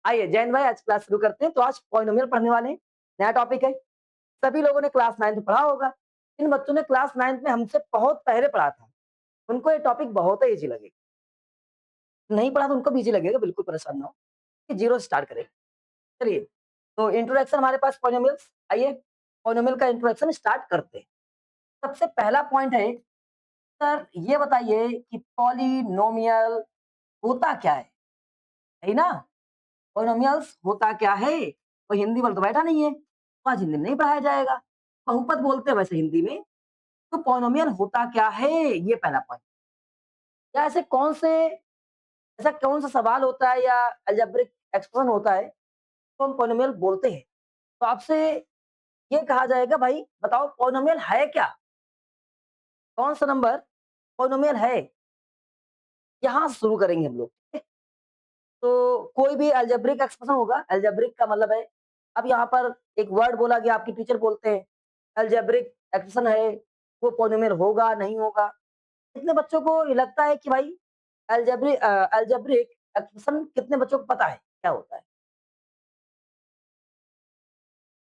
आइए जैन भाई आज क्लास शुरू करते हैं। तो आज पॉलिनोमियल पढ़ने वाले हैं। नया टॉपिक है। सभी लोगों ने क्लास 9th में पढ़ा होगा। इन बच्चों ने क्लास 9th में हमसे बहुत पहले पढ़ा था। उनको ये टॉपिक बहुत ही ईज़ी लगेगा। नहीं पढ़ा तो उनको भी ईज़ी लगेगा, बिल्कुल परेशान ना हो। कि जीरो से स्टार्ट करें। चलिए, तो इंट्रोडक्शन हमारे पास पॉलिनोमियल्स। आइए पॉलिनोमियल का इंट्रोडक्शन स्टार्ट करते हैं। सबसे पहला पॉइंट है, सर ये बताइए कि पॉलिनोमियल होता क्या है? सही ना? पॉलिनोमियल्स होता क्या है? कोई हिंदी वाला तो बैठा नहीं है, तो आज हिंदी में नहीं पढ़ाया जाएगा। बहुपद बोलते हैं वैसे हिंदी में, तो पॉलिनोमियल होता क्या है? ये पहला पॉइंट। या ऐसा कौन सा सवाल होता है या अलजेब्रिक एक्सप्रेशन होता है, तो हम पॉलिनोमियल बोलते हैं। तो आपसे ये कहा जाएगा भाई बताओ पॉलिनोमियल है क्या? कौन सा नंबर पॉलिनोमियल है? यहाँ से शुरू करेंगे हम लोग। ठीक है? तो कोई भी अलजेब्रिक एक्सप्रेशन होगा, अलजेब्रिक का मतलब है, अब यहाँ पर एक वर्ड बोला गया, आपके टीचर बोलते हैं अलजेब्रिक एक्सप्रेशन है, वो पॉलिनोमियल होगा नहीं होगा। कितने बच्चों को ये लगता है कि भाई अलजेब्रिक एक्सप्रेशन कितने बच्चों को पता है क्या होता है?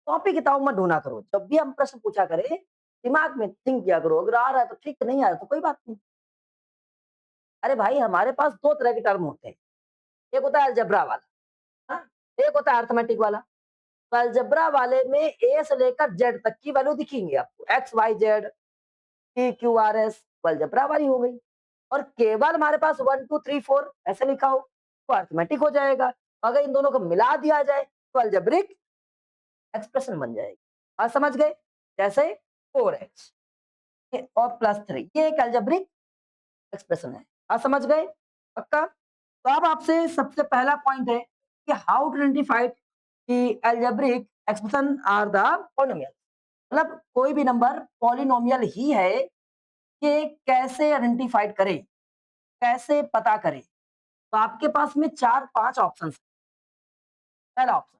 कॉपी किताब मत ढूंढा करो, जब भी हम प्रश्न पूछा करें दिमाग में थिंक किया करो, अगर आ रहा है तो ठीक, नहीं आ रहा तो कोई बात नहीं। अरे भाई हमारे पास दो तरह के टर्म होते हैं, एक होता है अलजेब्रा वाला, हाँ? एक होता है अर्थमेटिक वाला। तो अलजेब्रा वाले में ए से लेकर जेड तक की वैल्यू दिखेंगी आपको, X Y Z P Q R S, algebra वाली हो गई। और केवल हमारे पास 1 2 3 4 ऐसे लिखा हो तो अर्थमेटिक हो जाएगा। अगर इन दोनों को मिला दिया जाए तो अलजेब्रिक एक्सप्रेशन बन जाएगी। आज समझ गए? जैसे 4x और +3 ये एक अलजेब्रिक एक्सप्रेशन है। आज समझ गए? पक्का? तो अब आपसे सबसे पहला पॉइंट है कि हाउ टू आइडेंटिफाई कि algebraic expression are the polynomial. मतलब कोई भी नंबर पॉलिनोमियल ही है, ये कैसे आइडेंटिफाइड करें, कैसे पता करें? तो आपके पास में 4-5 ऑप्शंस हैं। पहला ऑप्शन,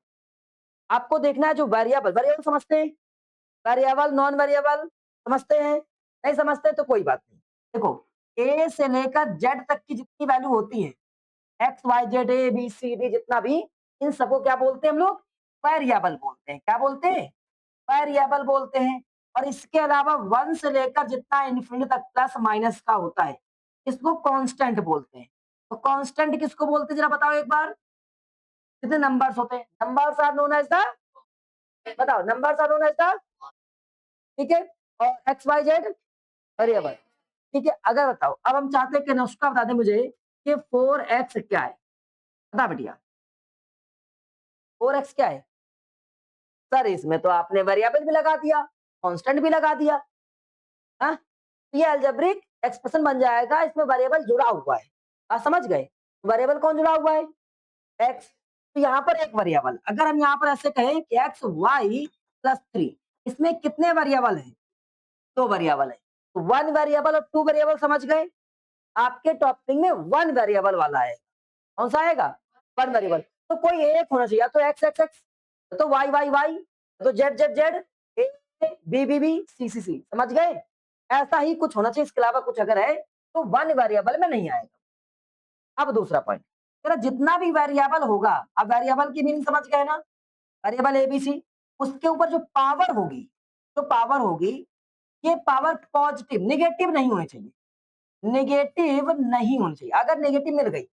आपको देखना है जो वेरिएबल, वेरिएबल समझते हैं? वेरिएबल, नॉन वेरिएबल समझते हैं? नहीं समझते तो कोई बात नहीं। देखो, ए से लेकर जेड तक की जितनी वैल्यू होती है, एक्स वाई जेड ए बी सी डी जितना भी, इन सबको क्या बोलते हैं हम लोग? वेरिएबल बोलते हैं। क्या बोलते हैं? वेरिएबल बोलते हैं। और इसके अलावा 1 से लेकर जितना इन्फिनिटी तक प्लस माइनस का होता है, इसको कांस्टेंट बोलते हैं। तो कांस्टेंट किसको बोलते हैं जरा बताओ एक बार? कितने नंबर्स होते हैं? Numbers are known as the, बताओ numbers are known as the, ठीक है? और एक्स वाई जेड वेरिएबल, ठीक है? अगर बताओ, अब हम चाहते हैं कि नुस्खा बता दें मुझे कि 4x क्या है? बता बेटिया, 4x क्या है? सर इसमें तो आपने वेरिएबल भी लगा दिया, कांस्टेंट भी लगा दिया। हाँ? तो ये अलजेब्रिक एक्सप्रेशन बन जाएगा, इसमें वेरिएबल जुड़ा हुआ है। आप समझ गए? वेरिएबल कौन जुड़ा हुआ है? एक्स। तो यहाँ पर एक वेरिएबल, अगर हम यहाँ पर ऐसे कहें कि एक्स वाई प्लस 3, इसमें कितने वेरिएबल है? 2 वेरिएबल है। तो 1 वेरिएबल और 2 वेरिएबल समझ गए? आपके टॉपिक में 1 वेरिएबल वाला आएगा। कौन सा आएगा? 1 वेरिएबल। तो कोई एक होना चाहिए, या तो एक्स एक्स एक्स, तो वाई वाई वाई, तो जेड जेड जेड, ए b b b c c c. समझ गए? ऐसा ही कुछ होना चाहिए, इसके अलावा कुछ अगर है तो 1 वेरिएबल में नहीं आएगा। अब दूसरा पॉइंट, तेरा जितना भी वेरिएबल होगा, अब वेरिएबल की मीनिंग समझ गए ना? वेरिएबल एबीसी, उसके ऊपर जो पावर होगी, जो पावर होगी, ये पावर पॉजिटिव, नेगेटिव नहीं होनी चाहिए। नेगेटिव नहीं होनी चाहिए। अगर नेगेटिव मिल गई,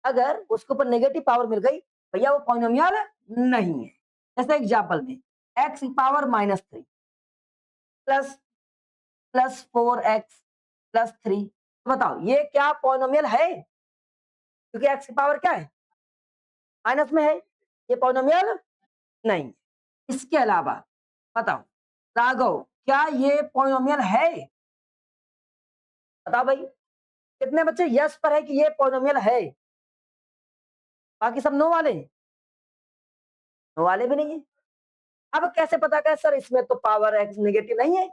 अगर उसके ऊपर नेगेटिव पावर मिल गई, भैया वो पॉलिनोमियल नहीं है। जैसे एग्जांपल में एक्स की power -3 plus plus 4x plus 3, बताओ ये क्या पॉलिनोमियल है? क्योंकि एक्स की पावर क्या है? माइनस में है, ये पॉलिनोमियल नहीं। इसके अलावा बताओ राघव, क्या ये पॉलिनोमियल है? बताओ भाई, कितने बच्चे यस पर है कि ये पॉलिनोमियल है? बाकी सब नो वाले, नो वाले भी नहीं है। अब कैसे पता करें सर इसमें तो पावर एक्स नेगेटिव नहीं है,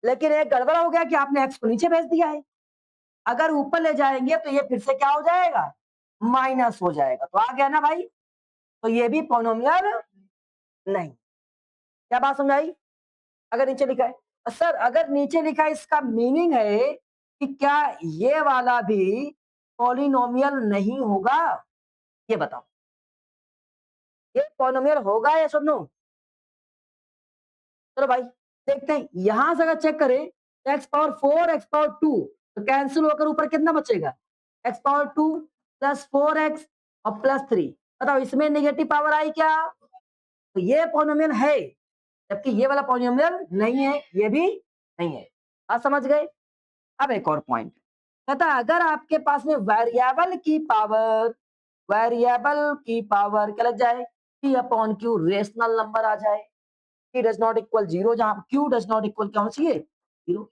लेकिन एक गड़बड़ हो गया कि आपने एक्स को नीचे भेज दिया है। अगर ऊपर ले जाएंगे तो ये फिर से क्या हो जाएगा? माइनस हो जाएगा। तो आ गया ना भाई? तो ये भी पॉलिनोमियल नहीं। क्या बात समझ आई? अगर नीचे लिखा है, सर अगर नीचे लिखा है इसका मीनिंग है कि क्या ये वाला भी पॉलिनोमियल नहीं होगा? ये बताओ। ये पॉलिनोमियल होगा या सुनो? चलो भाई देखते हैं, यहां से अगर चेक करें तो एक्स पावर 4 एक्स पावर 2 तो कैंसिल होकर ऊपर कितना बचेगा? एक्स पावर 2 प्लस 4x और प्लस 3। बताओ इसमें नेगेटिव पावर आई क्या? तो ये पॉलिनोमियल है, जबकि ये वाला पॉलिनोमियल नहीं है, ये भी नहीं है। आप समझ गए? अब एक और पॉइंट कहता है, अगर आपके पास में वेरिएबल की पावर क्या लग जाए? p upon q rational number आ जाए, p डज नॉट इक्वल 0, जहां q डज नॉट इक्वल क्या होना चाहिए? 0।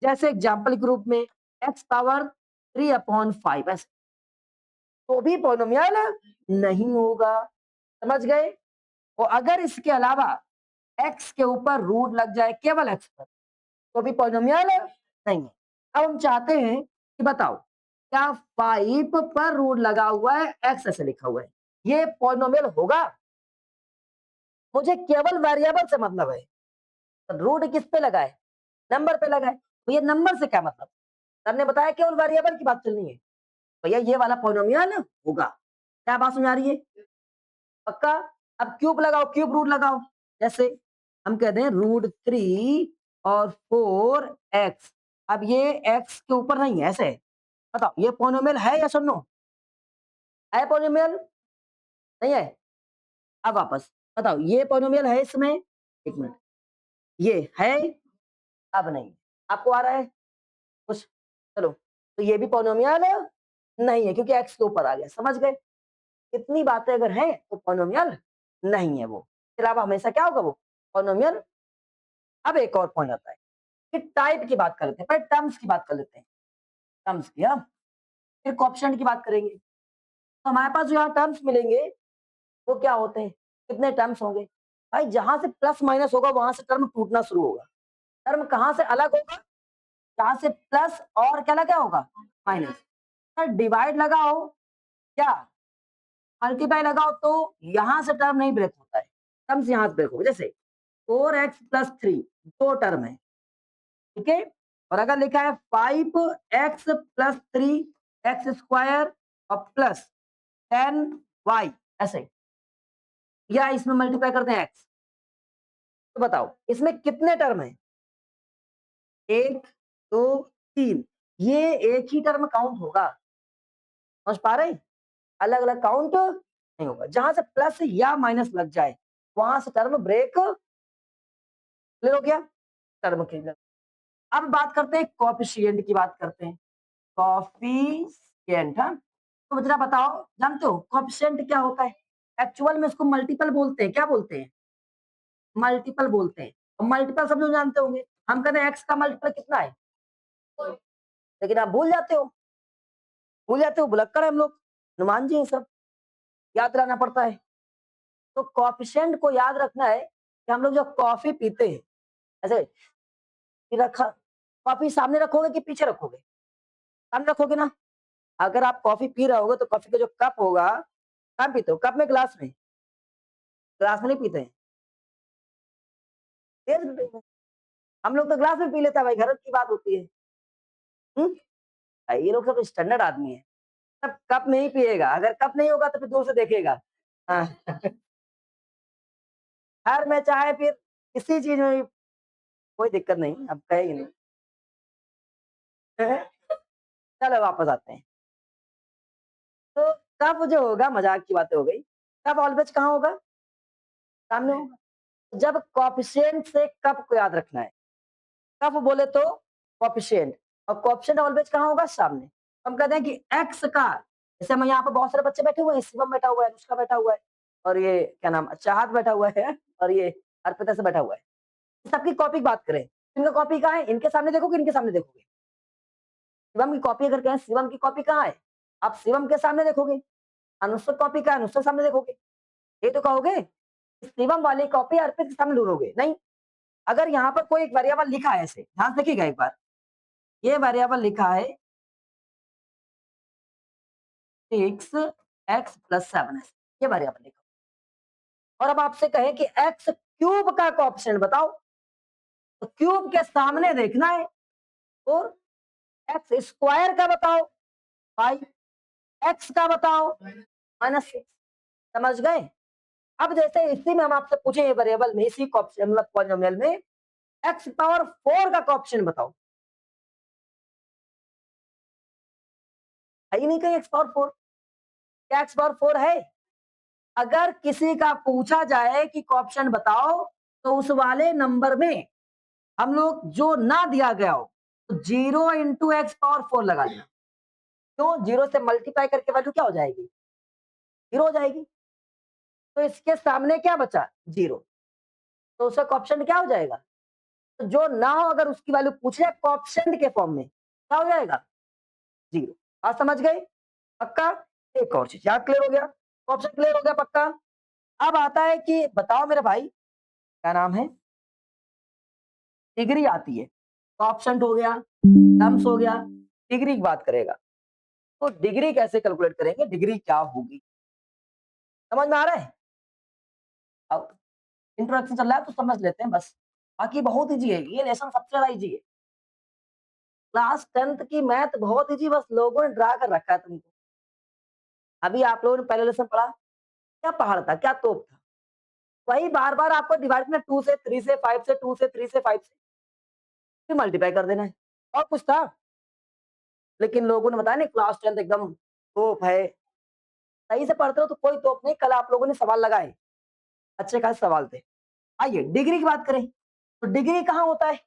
जैसे एग्जांपल के रूप में x पावर 3 अपॉन 5 ऐसे, तो भी पॉलिनोमियल नहीं होगा। समझ गए? और अगर इसके अलावा x के ऊपर रूट लग जाए केवल x पर, तो भी पॉलिनोमियल नहीं है। अब हम चाहते हैं कि बताओ क्या 5 पर रूट लगा हुआ है, x ऐसे लिखा हुआ है, ये पॉलिनोमियल होगा? मुझे केवल वेरिएबल से मतलब है, रूट किस पे लगा है? नंबर पे लगा है, तो ये नंबर से क्या मतलब? सर ने बताया केवल वेरिएबल की बात चलनी है, भैया ये वाला पॉलिनोमियल होगा। क्या बात समझ आ रही है? पक्का? अब क्यूब लगाओ, क्यूब रूट लगाओ। जैसे हम कहते हैं √3 और 4x, अब ये x के ऊपर नहीं है ऐसे, बताओ ये पॉलिनोमियल है या सुनो? है पॉलिनोमियल? नहीं है? अब वापस बताओ ये पॉलिनोमियल है इसमें? एक मिनट, ये है? अब नहीं। आपको आ रहा है कुछ? चलो, तो ये भी पॉलिनोमियल नहीं है क्योंकि x के ऊपर आ गया। समझ गए? इतनी बातें अगर हैं तो पॉलिनोमियल नहीं है वो, इसके अलावा हमेशा क्या होगा? वो पॉलिनोमियल। अब एक और पॉइंट आता है कि टाइप की बात कर लेते हैं, पहले टर्म्स की बात कर लेते हैं, टर्म्स की, हाँ, फिर कोएफिशिएंट की बात करेंगे। तो हमारे पास जो यहाँ टर्म्स मिलेंगे वो क्या होते हैं? कितने टर्म्स होंगे भाई? जहां से प्लस माइनस होगा वहां से टर्म टूटना शुरू होगा। टर्म कहां से अलग होगा? जहां से प्लस और क्या लगा होगा? माइनस। सर डिवाइड लगाओ क्या मल्टीप्लाई लगाओ तो यहां से टर्म नहीं ब्रेक होता है, टर्म्स यहां से ब्रेक होगा। जैसे 4x+3 दो टर्म है, ठीक है, और अगर लिखा है 5x+3x² और प्लस 10y ऐसे, या इसमें मल्टीप्लाई करते हैं x, तो बताओ इसमें कितने टर्म है? 1 2 3, ये एक ही टर्म काउंट होगा। समझ पा रहे? अलग अलग काउंट नहीं होगा। जहां से प्लस या माइनस लग जाए वहां से टर्म ब्रेक, क्लियर हो गया? Term clear. अब बात करते हैं कोएफिशिएंट की, बात करते हैं कोएफिशिएंट। हाँ, तो जरा बताओ, जानते हो कोएफिशिएंट क्या होता है? एक्चुअल में इसको मल्टीपल बोलते हैं। क्या बोलते हैं? मल्टीपल बोलते हैं। और मल्टीपल सब लोग जानते होंगे, हम कहते हैं एक्स का मल्टीपल कितना है, लेकिन आप भूल जाते हो, भुलक्कड़ है हम लोग, हनुमान जी हैं सब, याद रहना पड़ता है। तो कोएफिशिएंट को याद रखना है कि हम लोग जब कॉफी पीते हैं ऐसे रखा, कॉफी सामने रखोगे कि पीछे रखोगे? सामने रखोगे ना। अगर आप कॉफी पी रहे होगे तो कॉफी का जो कप होगा, कहाँ पीते हो? कप में, ग्लास में? ग्लास में नहीं पीते हैं, तेज पीते हैं। हम लोग तो ग्लास में पी लेते हैं भाई, घर की बात होती है। हम्म, ये लोग सब स्टैंडर्ड आदमी है, सब कप में ही पिएगा, अगर कप नहीं होगा तो फिर दूर से देखेगा। हाँ। हर में चाहे फिर किसी चीज में भी कोई दिक्कत नहीं, अब कहेगी नहीं। चलो वापस आते हैं। तो कप जो होगा, मजाक की बातें हो गई, कप ऑलवेज कहाँ होगा? सामने होगा। जब कोएफिशिएंट से कप को याद रखना है, कप बोले तो कोएफिशिएंट, और कोएफिशिएंट ऑलवेज कहाँ होगा? सामने। हम कहते हैं कि एक्स का, जैसे हम यहाँ पर बहुत सारे बच्चे बैठे हुए हैं, शिवम बैठा हुआ है, अनुष्का बैठा हुआ है, और ये क्या नाम, चाहत बैठा हुआ है, और ये अर्पिता से बैठा हुआ है। सबकी कॉपी की बात करें, इनका कॉपी कहाँ है? इनके सामने देखोगे, इनके सामने देखोगे? शिवम की कॉपी अगर कहें, शिवम की कॉपी कहाँ है? आप शिवम के सामने देखोगे। अनुष्का कॉपी कहाँ है? अनुष्का के सामने देखोगे। ये तो कहोगे शिवम वाली कॉपी अर्पित के सामने ढूंढोगे नहीं। अगर यहाँ पर कोई एक वेरिएबल लिखा है, ऐसे ध्यान से देखिएगा एक बार, ये वेरिएबल लिखा है 6x+7, ये वेरिएबल लिखा, और अब आपसे कहें कि एक्स क्यूब का कोएफिशिएंट बताओ, तो क्यूब के सामने देखना है, और एक्स स्क्वायर का बताओ 5, एक्स का बताओ -6। समझ गए? अब जैसे इसी में हम आपसे पूछे ये वेरिएबल में, इसी ऑप्शन मतलब पॉलिनोमियल में x पावर 4 का ऑप्शन बताओ। है ही नहीं कहीं x पावर 4। क्या x पावर 4 है? अगर किसी का पूछा जाए कि ऑप्शन बताओ, तो उस वाले नंबर में हम लोग जो ना दिया गया हो, तो 0 इंटू एक्स पावर 4 लगा देना। क्यों? 0 से मल्टीप्लाई करके वैल्यू क्या हो जाएगी? 0 हो जाएगी। तो इसके सामने क्या बचा? 0। तो उसका ऑप्शन क्या हो जाएगा? तो जो ना हो अगर उसकी वैल्यू पूछे ऑप्शन के फॉर्म में, क्या हो जाएगा? 0। बात समझ गए? पक्का? एक और चीज, याद क्लियर हो गया? ऑप्शन क्लियर हो गया पक्का? अब आता है कि बताओ मेरे भाई, क्या नाम है? डिग्री आती है। ऑप्शन हो गया, टर्म्स हो गया, डिग्री की बात करेगा। तो डिग्री कैसे कैलकुलेट करेंगे? डिग्री क्या होगी? समझ में आ रहा है? अब इंट्रोडक्शन चल रहा है तो समझ लेते हैं बस। बाकी बहुत इजी है, ये लेसन सबसे ज्यादा इजी है। क्लास 10th की मैथ बहुत इजी, बस लोगों ने ड्रा कर रखा है तुमको। अभी आप लोगों ने पहले लेसन पढ़ा, क्या पहाड़ था, क्या तोप था? वही बार बार आपको डिवाइड में 2 से 3 से 5 से 2 से 3 से 5 से फिर मल्टीप्लाई कर देना है। और कुछ था? लेकिन लोगों ने बताया नहीं क्लास 10th एकदम तोप है। सही से पढ़ते हो तो कोई तोप नहीं, कल आप लोगों ने सवाल लगाए, अच्छे खासे सवाल थे। आइए डिग्री की बात करें, तो डिग्री कहाँ होता है?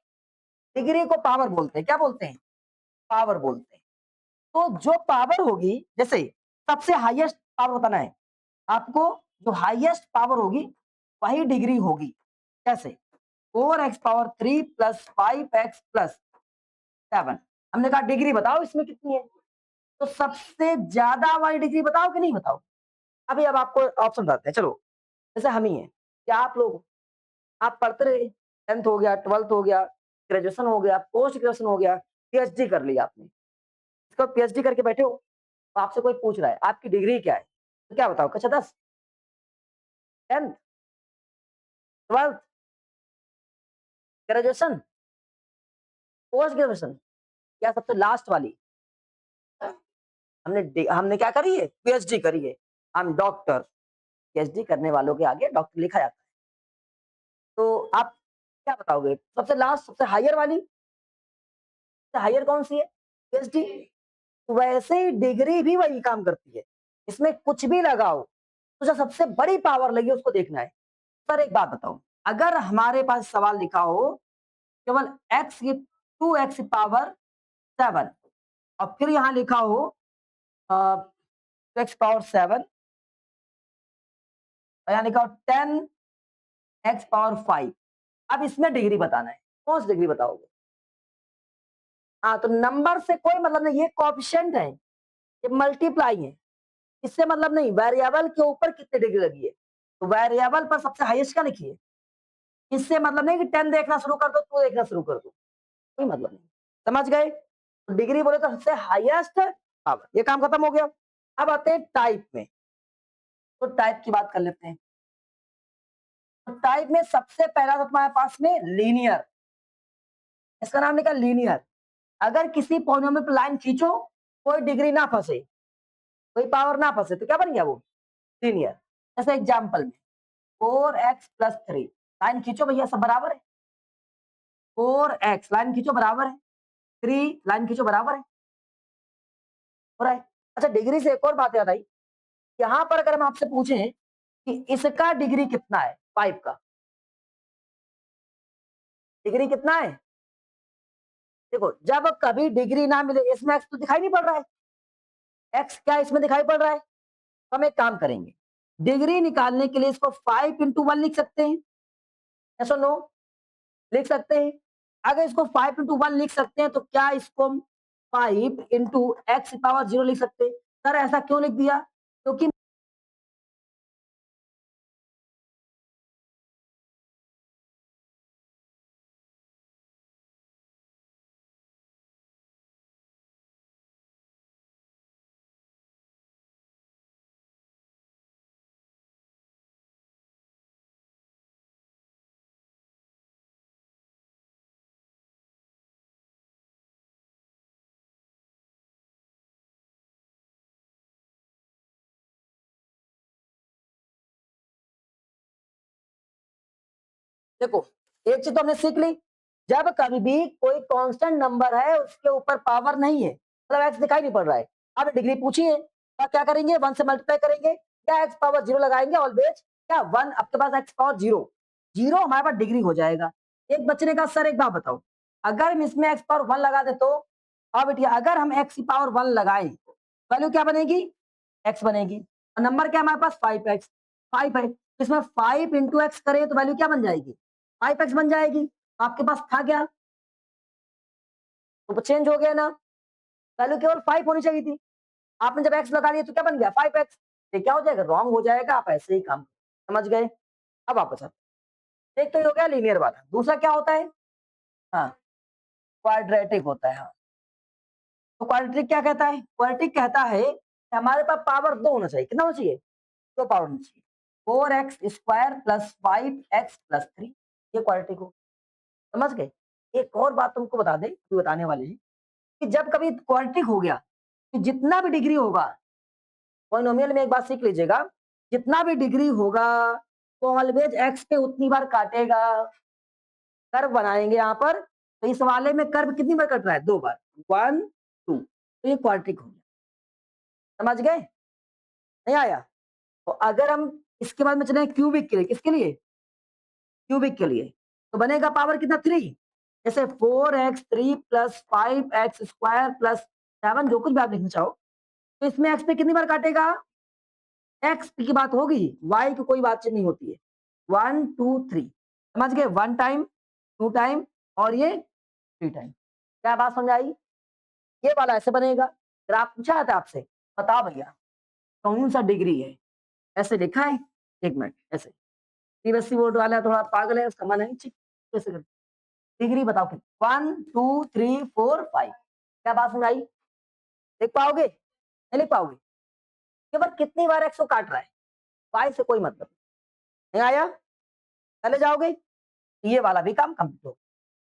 डिग्री को पावर बोलते हैं। क्या बोलते हैं? पावर बोलते हैं। तो जो पावर होगी, जैसे सबसे हाईएस्ट पावर बताना है आपको, जो हाईएस्ट पावर होगी वही डिग्री होगी। कैसे? 4x power 3 plus 5x plus 7। हमने कहा डिग्री बताओ इसमें कितनी है, तो सबसे ज्यादा वाली डिग्री बताओ कि नहीं बताओ? अभी अब आपको ऑप्शन बताते हैं, चलो। जैसे हम ही हैं, क्या आप लोग, आप पढ़ते रहे, 10th हो गया, 12th हो गया, ग्रेजुएशन हो गया, पोस्ट ग्रेजुएशन हो गया, पीएचडी कर लिया आपने, इसका पीएचडी करके बैठे हो, तो आपसे कोई पूछ रहा है आपकी डिग्री क्या है, तो क्या बताओ? कक्षा 10, 10th, 12th, graduation, post graduation, या सबसे लास्ट वाली? हमने क्या करी है? पीएचडी करी है। हम डॉक्टर, पीएचडी करने वालों के आगे डॉक्टर लिखा जाता है। तो आप क्या बताओगे? सबसे लास्ट, सबसे हायर वाली? सबसे हायर कौन सी है? पीएचडी। वैसे ही डिग्री भी वही काम करती है, इसमें कुछ भी लगाओ, तो जो सबसे बड़ी पावर लगी उसको देखना है। सर एक बात बताओ, अगर हमारे पास सवाल लिखा हो केवल x की 2x पावर 7, और फिर यहां लिखा हो x पावर 7, और यहां लिखा हो 10x पावर 5, अब इसमें डिग्री बताना है, कौन सी डिग्री बताओगे? हाँ, तो नंबर से कोई मतलब नहीं, ये कोएफिशिएंट है, ये मल्टीप्लाई है, इससे मतलब नहीं, वेरिएबल के ऊपर कितनी डिग्री लगी है, तो वेरिएबल पर सबसे हाईएस्ट क्या लिखिए। इससे मतलब नहीं कि 10 देखना शुरू कर दो, 2 देखना शुरू कर दो, कोई मतलब नहीं। समझ गए? तो डिग्री बोले तो सबसे हाईएस्ट पावर, ये काम खत्म हो गया। अब आते हैं टाइप में, तो टाइप की बात कर लेते हैं। तो टाइप में सबसे पहला तो तुम्हारे पास में लीनियर, इसका नाम लिखा लीनियर। अगर किसी पॉलिनोमियल पर लाइन खींचो, कोई डिग्री ना फंसे, कोई पावर ना फंसे, तो क्या बन गया वो? लीनियर। जैसे एग्जांपल में 4x प्लस 3, लाइन खींचो भैया, सब बराबर है। 4x लाइन खींचो बराबर है, 3 लाइन खींचो बराबर है, हो रहा है। अच्छा, डिग्री से एक और बात याद आई, यहां पर अगर हम आपसे पूछें कि इसका डिग्री कितना है, 5 का डिग्री कितना है? देखो, जब कभी डिग्री ना मिले, इसमें एक्स तो दिखाई नहीं पड़ रहा है, एक्स क्या इसमें दिखाई पड़ रहा है? तो हम एक काम करेंगे, डिग्री निकालने के लिए इसको 5 इंटू 1 लिख सकते हैं, ऐसा नो, लिख सकते हैं। अगर इसको 5 इंटू 1 लिख सकते हैं, तो क्या इसको हम 5 इंटू एक्स पावर 0 लिख सकते हैं? सर ऐसा क्यों लिख दिया? क्योंकि देखो, एक चीज तो हमने सीख ली, जब कभी भी कोई कांस्टेंट नंबर है उसके ऊपर पावर नहीं है, मतलब एक्स दिखाई नहीं पड़ रहा है, अब डिग्री पूछी है, तो क्या करेंगे, 1 से मल्टीप्लाई करेंगे या एक्स पावर 0 लगाएंगे ऑलवेज, क्या 1 आपके पास एक्स पावर 0, 0 हमारे पास डिग्री हो जाएगा। एक बच्चे ने कहा सर एक बात बताओ, अगर हम इसमें एक्स पावर 1 लगा दे तो, अब बेटिया अगर हम एक्स की पावर 1 लगाएं, वैल्यू क्या बनेगी, एक्स बनेगी, और नंबर क्या है हमारे पास 5x, 5 है, इसमें 5 इंटू एक्स करें तो वैल्यू क्या बन जाएगी, 5x बन जाएगी। आपके पास था क्या, तो चेंज हो गया ना, वैल्यू केवल 5 होनी चाहिए थी, आपने जब x लगा दिया तो क्या बन गया 5x, ये क्या हो जाएगा, रॉन्ग हो जाएगा, आप ऐसे ही काम समझ गए। अब वापस एक तो ये हो गया लीनियर वाला, दूसरा क्या होता है, हाँ क्वाड्रेटिक होता है, हाँ तो क्वाड्रेटिक क्या कहता है, क्वाड्रेटिक कहता है कि हमारे पास पावर 2 होना चाहिए, कितना होना चाहिए, 2 पावर होना चाहिए, 4x² प्लस 5x+3, ये क्वाड्रेटिक हो, समझ गए। एक और बात तुमको बता दें, अभी बताने वाले हैं कि जब कभी क्वाड्रेटिक हो गया तो जितना भी डिग्री होगा, पॉलिनोमियल में एक बात सीख लीजिएगा, जितना भी डिग्री होगा तो ऑलवेज एक्स पे उतनी बार काटेगा, कर्व बनाएंगे यहाँ पर, तो इस वाले में कर्व कितनी बार कट रहा है, 2 बार, 1 2, तो ये क्वाड्रेटिक हो गया, समझ गए, नहीं आया। तो अगर हम इसके बाद में चले क्यूबिक के लिए, किसके लिए, क्यूबिक के लिए, तो बनेगा पावर कितना 3, जैसे 4x3 प्लस 5x² प्लस 7, जो कुछ भी आप लिखना चाहो, तो इसमें x पे कितनी बार काटेगा, x की बात होगी, y की कोई बातचीत नहीं होती है, 1 2 3, समझ गए, 1 टाइम 2 टाइम और ये 3 टाइम, क्या बात समझ आई, ये वाला ऐसे बनेगा। फिर आप पूछा था आपसे, बताओ भैया कौन सा डिग्री है, ऐसे लिखा है, एक मिनट ऐसे, सीबीएसई बोर्ड वाला थोड़ा पागल है, उसका मन है ठीक, कैसे कर, डिग्री बताओ कितनी, 1 2 3 4 5, क्या बात समझ आई, लिख पाओगे, नहीं लिख पाओगे, केवल कितनी बार एक्स को काट रहा है, वाई से कोई मतलब नहीं आया, चले जाओगे, ये वाला भी काम कंप्लीट हो।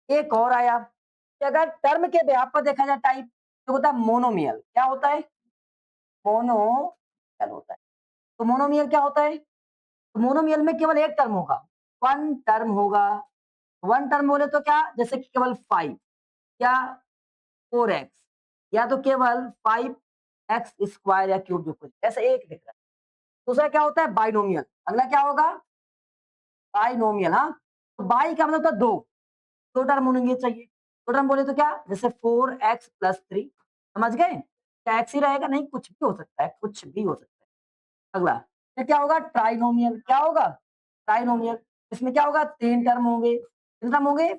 एक और आया कि अगर टर्म के बेहाफ पर देखा जाए टाइप, तो होता है मोनोमियल, क्या होता है, मोनोमियल होता है, तो मोनोमियल क्या होता है, तो मोनोमियल में केवल एक टर्म होगा, वन टर्म होगा, वन टर्म बोले तो क्या, जैसे कि केवल 5 या 4x, या तो केवल 5x² या क्यूब, जो कुछ ऐसे एक दिख रहा है। दूसरा क्या होता है बाइनोमियल, अगला क्या होगा बाइनोमियल, हाँ तो बाई का मतलब होता है दो टर्म होंगे चाहिए, दो टर्म बोले तो क्या, जैसे 4x+3, समझ गए, क्या एक्स ही रहेगा, नहीं कुछ भी हो सकता है, कुछ भी हो सकता है। अगला फिर क्या होगा ट्राइनोमियल, क्या होगा ट्राइनोमियल, इसमें क्या होगा 3 टर्म होंगे, कितने टर्म होंगे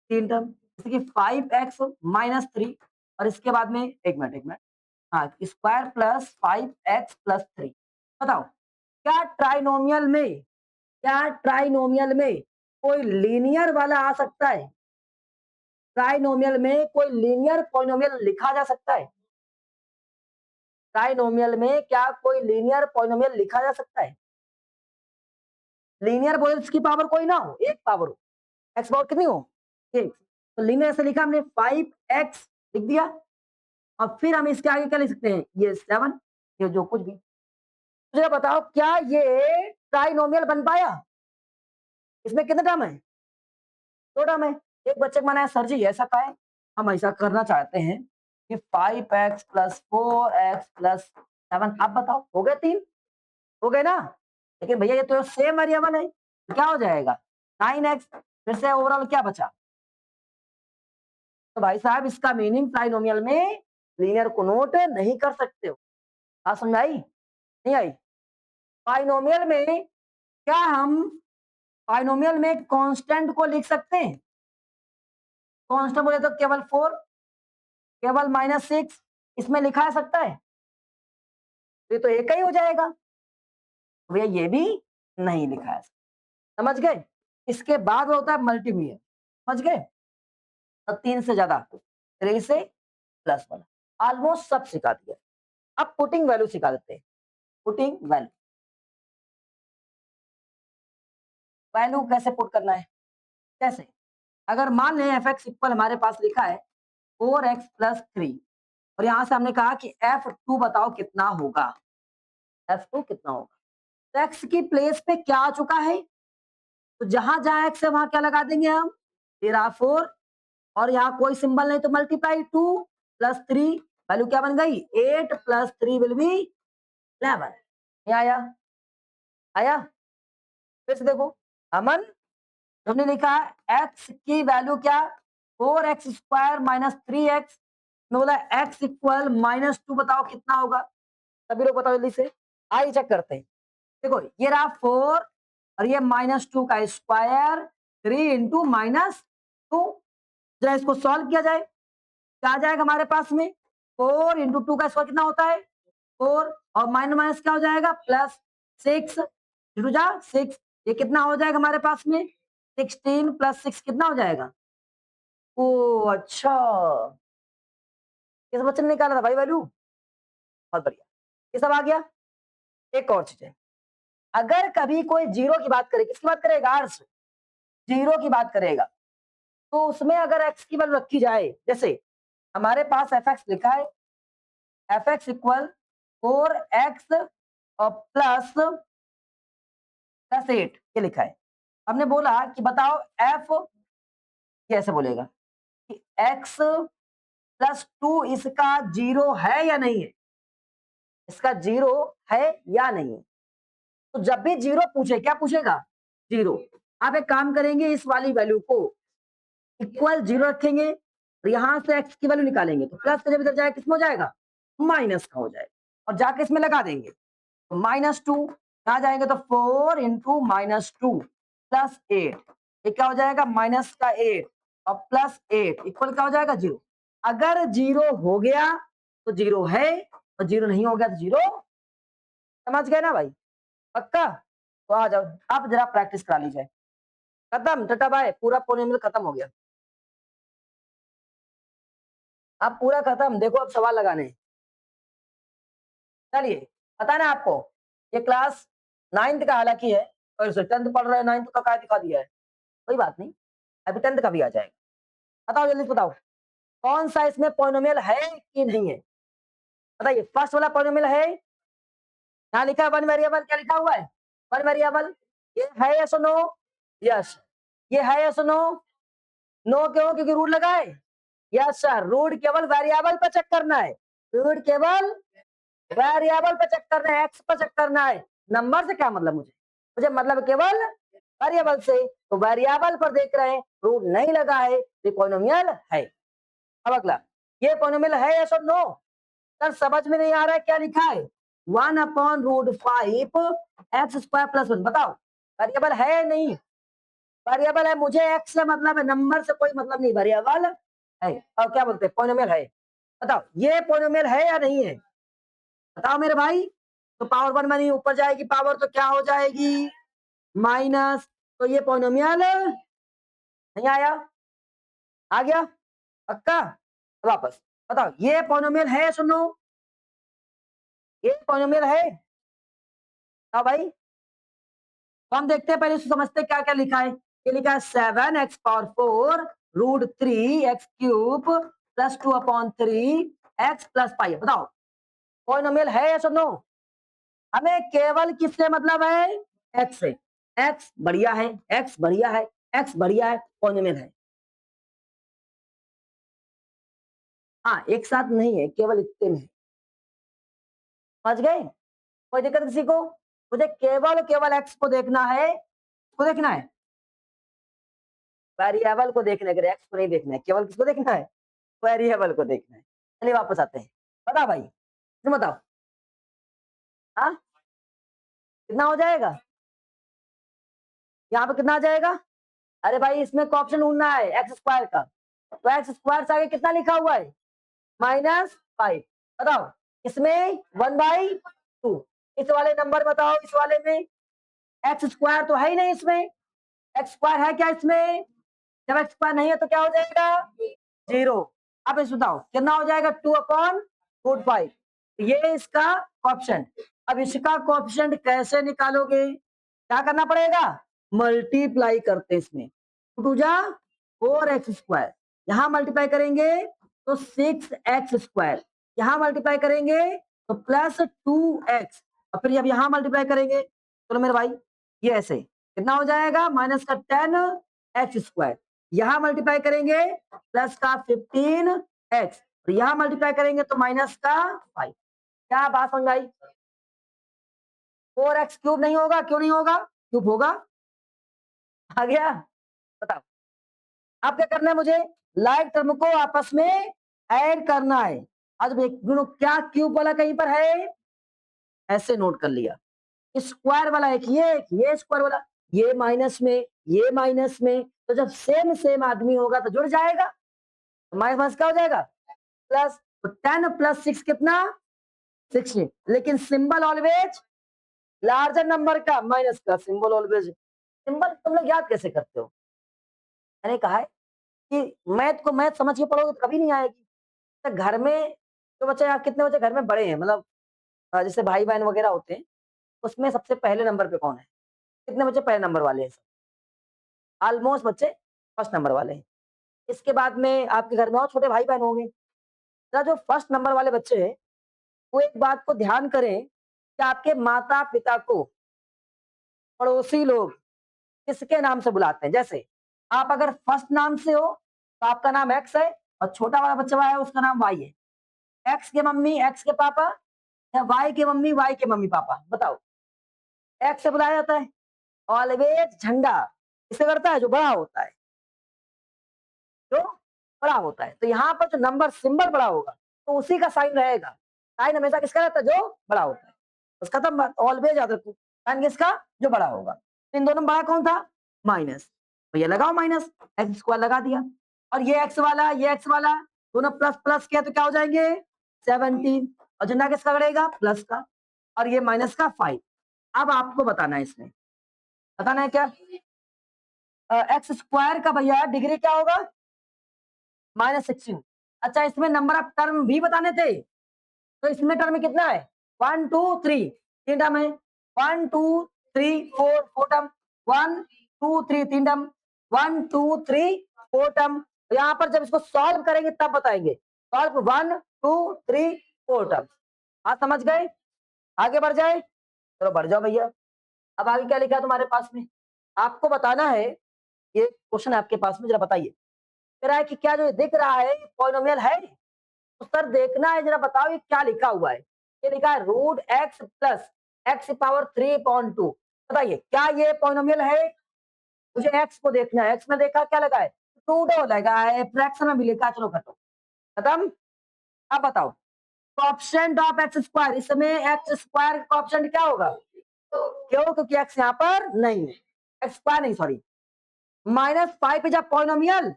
3 टर्म, जैसे कि 5x-3, और इसके बाद में एक मिनट हाँ स्क्वायर प्लस 5x+3, बताओ क्या ट्राइनोमियल में कोई लीनियर वाला आ सकता है, ट्राइनोमियल में कोई लीनियर पॉलिनोमियल लिखा जा सकता है, ट्राइनोमियल में क्या कोई लीनियर पॉलिनोमियल लिखा जा सकता है, लीनियर बोले इसकी पावर कोई ना हो, एक पावर हो, एक्स पावर कितनी हो, एक, तो लीनियर ऐसे लिखा हमने 5x लिख दिया, और फिर हम इसके आगे क्या लिख सकते हैं, ये 7, ये जो कुछ भी, मुझे बताओ क्या ये ट्राइनोमियल बन पाया, इसमें कितने टर्म है, 2 टर्म है। एक बच्चे को मना है सर जी ऐसा का है, हम ऐसा करना चाहते हैं कि 5x+4x+7, आप बताओ हो गए 3, हो गए ना, लेकिन भैया ये तो सेम वेरिएबल है, तो क्या हो जाएगा 9x, फिर से ओवरऑल क्या बचा, तो भाई साहब इसका मीनिंग ट्राइनोमियल में लीनियर को नोट नहीं कर सकते हो, बात समझ आई, नहीं आई, बाइनोमियल में क्या हम बाइनोमियल में कांस्टेंट को लिख सकते हैं, कांस्टेंट बोले तो केवल 4, केवल -6, इसमें लिखा जा सकता है, तो ये तो एक ही हो जाएगा, भैया ये भी नहीं लिखा है, समझ गए। इसके बाद वो होता है मल्टीमियर, समझ गए, तो 3 से ज्यादा, 3 से +1, ऑलमोस्ट सब सिखा दिया। अब पुटिंग वैल्यू सिखा देते हैं, पुटिंग वैल्यू, वैल्यू कैसे पुट करना है, कैसे, अगर मान लें एफ एक्स इक्वल हमारे पास लिखा है 4x+3, और यहां से हमने कहा कि f2 बताओ कितना होगा, f2 कितना होगा, तो x की प्लेस पे क्या आ चुका है, तो जहां जहां एक्स है वहां क्या लगा देंगे हम, तेरह फोर, और यहाँ कोई सिंबल नहीं तो multiply two plus three, value क्या बन गई, eight plus three will be 11। ये आया, आया। फिर से देखो अमन, हमने लिखा है एक्स की वैल्यू क्या, four x square minus three x, में बोला एक्स इक्वल माइनस टू, बताओ कितना होगा, सभी लोग बताओ जल्दी से, आइए चेक करते हैं। देखो ये रहा फोर और ये माइनस टू का square, three into minus to, जरा इसको सॉल्व किया जाए, क्या आ जाएगा हमारे पास में, फोर इंटू टू का स्क्वायर कितना होता है, फोर, और माइनस माइनस क्या हो जाएगा, प्लस सिक्स, टू जा सिक्स, ये कितना हो जाएगा हमारे पास में, 16 प्लस सिक्स कितना हो जाएगा, ओ अच्छा, किस बच्चे ने निकाला था भाई वैल्यू, बहुत बढ़िया, ये सब आ गया। एक और चीज है, अगर कभी कोई जीरो की बात करे, किसकी बात करेगा, आर्स, जीरो की बात करेगा, तो उसमें अगर एक्स की वैल्यू रखी जाए, जैसे हमारे पास एफ एक्स लिखा है, F x equal four x और प्लस प्लस एट, ये लिखा है, हमने बोला कि बताओ एफ, कैसे बोलेगा कि एक्स प्लस टू इसका जीरो है या नहीं है, इसका जीरो है या नहीं है, तो जब भी जीरो पूछे, क्या पूछेगा, जीरो, आप एक काम करेंगे, इस वाली वैल्यू को इक्वल जीरो रखेंगे और यहां से एक्स की वैल्यू निकालेंगे, तो प्लस का जब इधर जाएगा किसमें हो जाएगा, माइनस का हो जाएगा, और जाके इसमें लगा देंगे, तो माइनस टू, कहा जाएंगे तो four into minus two plus eight, ये क्या हो जाएगा, माइनस का एट और प्लस एट इक्वल क्या हो जाएगा, जीरो। अगर जीरो हो गया तो जीरो है, और जीरो नहीं हो गया तो जीरो, समझ गए ना भाई, पक्का। तो आ जाओ, आप जरा प्रैक्टिस करा लीजिए, खत्म, टाटा बाय, पूरा पोलियम खत्म हो गया, अब पूरा खत्म, देखो अब सवाल लगाने हैं। चलिए, पता ना आपको, ये क्लास नाइन्थ का हालांकि है, और टेंथ पढ़ रहे हैं, नाइन्थ का क्या दिखा दिया है, कोई बात नहीं, अभी टेंथ का भी आ जाएगा। बताओ जल्दी से बताओ, कौन सा इसमें पॉलिनोमियल है कि नहीं है, बताइए, फर्स्ट वाला पॉलिनोमियल है, यहाँ लिखा है वन वेरिएबल, क्या लिखा हुआ है, वन वेरिएबल, ये है यस नो, यस, ये है यस नो, नो क्यों, क्योंकि रूट लगा है, यस सर, रूट केवल वेरिएबल पर चेक करना है, रूट केवल वेरिएबल पे चेक करना है, एक्स पे चेक करना है, नंबर से क्या मतलब, मुझे मुझे मतलब केवल वेरिएबल से, तो वेरिएबल पर देख रहे हैं, रूट नहीं लगा है, तो पॉलिनोमियल है। अब अगला, ये पॉलिनोमियल है या सब नो, सर समझ में नहीं आ रहा है, क्या लिखा है, one upon root five X square plus one, बताओ वेरिएबल है नहीं, वेरिएबल है, मुझे एक्स से मतलब है, नंबर से कोई मतलब नहीं, वेरिएबल है, और क्या बोलते हैं, पॉलिनोमियल है, बताओ ये पॉलिनोमियल है या नहीं है, बताओ मेरे भाई, तो पावर वन में नहीं, ऊपर जाएगी पावर तो क्या हो जाएगी, माइनस, तो ये पॉलिनोमियल नहीं आया, आ गया, पक्का, वापस बताओ, ये पॉलिनोमियल है, सुनो, ये पॉलिनोमियल है, हाँ भाई, तो हम देखते हैं, पहले समझते क्या क्या लिखा है, ये लिखा है seven X power four root three X cube plus two upon three X plus five, बताओ पॉलिनोमियल है या सुनो, हमें केवल किससे मतलब है, एक्स से, एक्स बढ़िया है, एक्स बढ़िया है, एक्स बढ़िया है, पॉलिनोमियल है, हाँ एक साथ नहीं है, केवल इतने में है, समझ गए, कोई दिक्कत किसी को, मुझे केवल केवल एक्स को देखना है, को देखना है, वेरिएबल को देखने के लिए एक्स को नहीं देखना है, केवल किसको देखना है, वेरिएबल को देखना है। चलिए वापस आते हैं, बताओ भाई, तुम बताओ, हाँ कितना हो जाएगा, यहाँ पे कितना आ जाएगा, अरे भाई इसमें ऑप्शन ढूंढना है एक्स स्क्वायर का, तो एक्स स्क्वायर से आगे कितना लिखा हुआ है, माइनस फाइव, बताओ इसमें वन बाई टू, इस वाले नंबर बताओ, इस वाले में एक्स स्क्वायर तो है ही नहीं, इसमें एक्स स्क्वायर है क्या इसमें, जब एक्स स्क्वायर नहीं है तो क्या हो जाएगा, जीरो, अब इस बताओ कितना हो जाएगा, टू अपॉन रूट फाइव, ये इसका ऑप्शन, अब इसका कोएफिशिएंट कैसे निकालोगे, क्या करना पड़ेगा, मल्टीप्लाई करते इसमें, टू जा फोर एक्स स्क्वायर, यहां मल्टीप्लाई करेंगे तो सिक्स एक्स स्क्वायर, यहां मल्टीप्लाई करेंगे तो प्लस टू एक्स, और फिर जब यहां मल्टीप्लाई करेंगे, चलो मेरे भाई ये ऐसे कितना हो जाएगा माइनस का 10x²। यहां मल्टीप्लाई करेंगे प्लस का 15x, तो यहां मल्टीप्लाई करेंगे तो माइनस का 5। क्या बात समझ आई? 4x³ नहीं होगा, क्यों नहीं होगा? क्यूब होगा। आ गया? बताओ। अब क्या करना है मुझे? लाइक टर्म को आपस में ऐड करना है। आज दोनों क्या क्यूब वाला कहीं पर है, ऐसे नोट कर लिया। स्क्वायर वाला एक ये स्क्वायर वाला, ये माइनस में, ये माइनस में, तो जब सेम सेम आदमी होगा तो जुड़ जाएगा। तो माइनस माइनस क्या हो जाएगा? प्लस। तो 10 + 6 कितना? 16। लेकिन सिंबल ऑलवेज लार्जर नंबर का, माइनस का सिंबल ऑलवेज। सिंबल तुम लोग याद कैसे करते हो? मैंने कहा है कि मैथ को मैथ समझ के पढ़ोगे तो कभी नहीं आएगी। तो घर में तो बच्चे, यहाँ कितने बच्चे घर में बड़े हैं, मतलब जैसे भाई बहन वगैरह होते हैं, उसमें सबसे पहले नंबर पे कौन है? कितने बच्चे पहले नंबर वाले हैं? ऑलमोस्ट बच्चे फर्स्ट नंबर वाले हैं। इसके बाद में आपके घर में और छोटे भाई बहन होंगे। जरा जो फर्स्ट नंबर वाले बच्चे हैं, वो एक बात को ध्यान करें कि आपके माता पिता को पड़ोसी लोग किसके नाम से बुलाते हैं। जैसे आप अगर फर्स्ट नाम से हो तो आपका नाम एक्स है, और छोटा वाला बच्चा है उसका नाम वाई है। एक्स के मम्मी एक्स के पापा, या वाई के मम्मी वाई के मम्मी पापा, बताओ। एक्स से बुलाया जाता है। ऑलवेज झंडा किसे करता है? जो बड़ा होता है, जो बड़ा होता है। तो यहाँ पर जो नंबर सिंबल बड़ा होगा तो उसी का साइन रहेगा। साइन हमेशा किसका रहता है? जो बड़ा होता है। उसका तो ऑलवेज याद रखो, साइन किसका? जो बड़ा होगा। तो इन दोनों में बड़ा कौन था? माइनस। तो ये लगाओ माइनस, x² लगा दिया। और ये x वाला, ये x वाला, दोनों प्लस प्लस किया तो क्या हो जाएंगे? 17। और झंडा किसका बढ़ेगा? प्लस का। और ये माइनस का 5। अब आपको बताना है, इसमें बताना है क्या? x² का भैया डिग्री क्या होगा? -16। अच्छा, इसमें नंबर ऑफ टर्म भी बताने थे, तो इसमें टर्म कितना है? 1 2 3, तीन टर्म है। 1 2 3 4, 4 टर्म। 1 2 3, तीन टर्म। 1 2 3 4 टर्म। तो यहाँ पर जब इसको सॉल्व करेंगे तब बताएंगे। Solve 1 2 3 4 term. हाँ, समझ गए? आगे बढ़ जाए? चलो बढ़ जाओ भैया। अब आगे क्या लिखा है तुम्हारे पास में? आपको बताना है, ये क्वेश्चन है आपके पास में, जरा बताइए। कह रहा है कि क्या जो दिख रहा है पॉलिनोमियल है? तो सर देखना है, जरा बताओ ये क्या लिखा हुआ है। ये लिखा है √x + x⁴/2। बताइए क्या ये पॉलिनोमियल है? मुझे x को देखना है। x में देखा क्या लगा है? 2 लगा है, फ्रैक्शन में भी लिखा है। चलो खत्म, खत्म। अब बताओ, कोएफिशिएंट ऑफ x², इसमें x² कोएफिशिएंट क्या होगा? क्यों? क्योंकि x यहाँ पर नहीं है। x² नहीं, सॉरी। -5 is a polynomial.